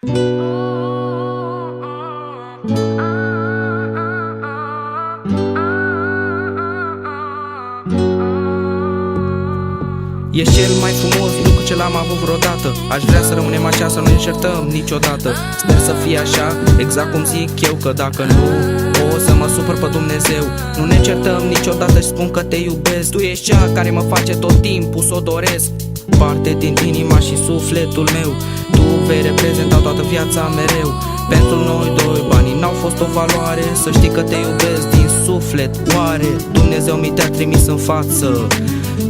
Ești cel mai frumos lucru ce l-am avut vreodată. Aș vrea să rămânem așa, să nu ne certăm niciodată. Sper să fie așa, exact cum zic eu, că dacă nu, o să mă supăr pe Dumnezeu. Nu ne certăm niciodată și spun că te iubesc. Tu ești cea care mă face tot timpul să o doresc. Parte din inima și sufletul meu. Tu vei reprezenta toată viața mereu. Pentru noi doi banii n-au fost o valoare. Să știi că te iubesc din suflet. Oare Dumnezeu mi te-a trimis în față?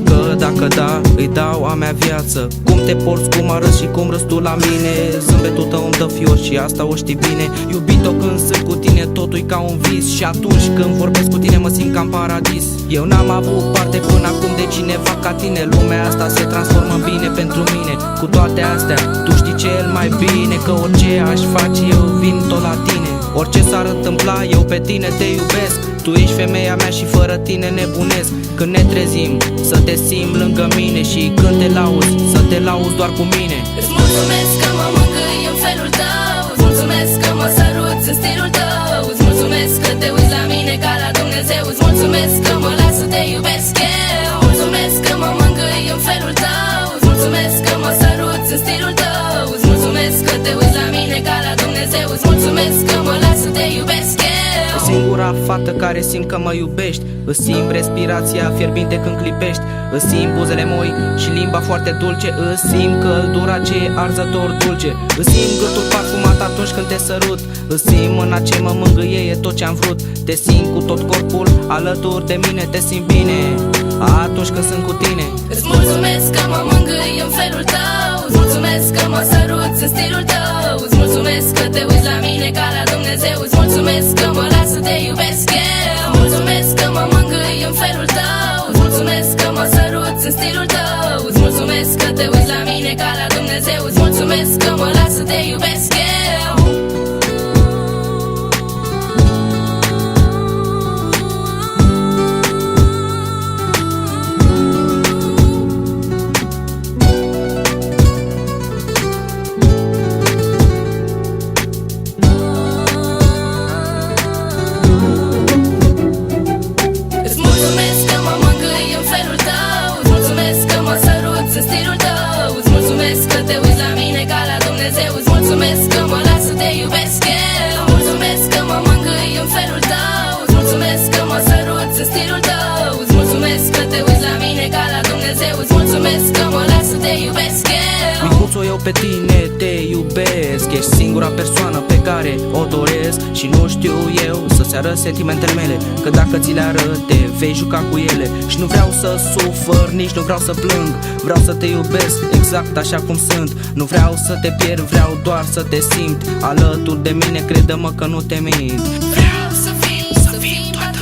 Că dacă da, îi dau a mea viață. Cum te porți, cum arăți și cum râzi tu la mine. Zâmbetul tău îmi dă fior și asta o știi bine. Iubito, când sunt cu tine totul e ca un vis. Și atunci când vorbesc cu tine mă simt ca în paradis. Eu n-am avut parte până acum de cineva ca tine. Lumea asta se transformă bine pentru mine. Cu toate astea, tu știi cel mai bine că orice aș face eu vin tot la tine. Orice s-ar întâmpla, eu pe tine te iubesc. Tu ești femeia mea și fără tine nebunesc. Când ne trezim, să te simt lângă mine. Și când te lauzi, să te lauzi doar cu mine. Îți mulțumesc că mă mângâi în felul tău. Îți mulțumesc că mă săruți în stilul tău. Îți mulțumesc că te uiți la mine ca la Dumnezeu. Îți mulțumesc că mă las să te iubesc eu. Mulțumesc că mă mângâi în felul tău. Îți mulțumesc că mă săruți în stilul tău. Îți mulțumesc că te uiți la mine ca la Dumnezeu. Îți mulțumesc că mă las să te iubesc eu. Singura fată care simt că mă iubești. Îți simt respirația fierbinte când clipești. Îți simt buzele moi și limba foarte dulce. Îți simt căldura ce e arzător dulce. Îți simt gâtul parfumat atunci când te sărut. Îți simt mâna ce mă mângâie, e tot ce-am vrut. Te simt cu tot corpul alături de mine. Te simt bine atunci când sunt cu tine. Îți mulțumesc că mă mângâi în felul tău. Îți mulțumesc că mă săruți în stilul tău. Îți mulțumesc că te uiți la mine ca la Dumnezeu. Îți mulțumesc că mă las să te iubesc eu. Mulțumesc că mă mângâi în felul tău. Îți mulțumesc că mă săruți în stilul tău. Îți mulțumesc că te uiți la mine ca la Dumnezeu. Îți mulțumesc că mă las să te iubesc eu. Mulțumesc că mă las să te iubesc eu. Mulțumesc că mă mângâi în felul tău. Îți mulțumesc că mă săruți în stilul tău. Îți mulțumesc că te uiți la mine ca la Dumnezeu. Îți mulțumesc că mă las să te iubesc eu. Micuțo, eu pe tine te iubesc. Ești singura persoană pe care o doresc. Și nu știu eu să-ți arăt sentimentele mele, că dacă ți le arăt te vei juca cu ele. Și nu vreau să sufăr, nici nu vreau să plâng. Vreau să te iubesc exact așa cum sunt. Nu vreau să te pierd, vreau doar să te simt alături de mine, crede-mă că nu te mint. Vreau să fii toată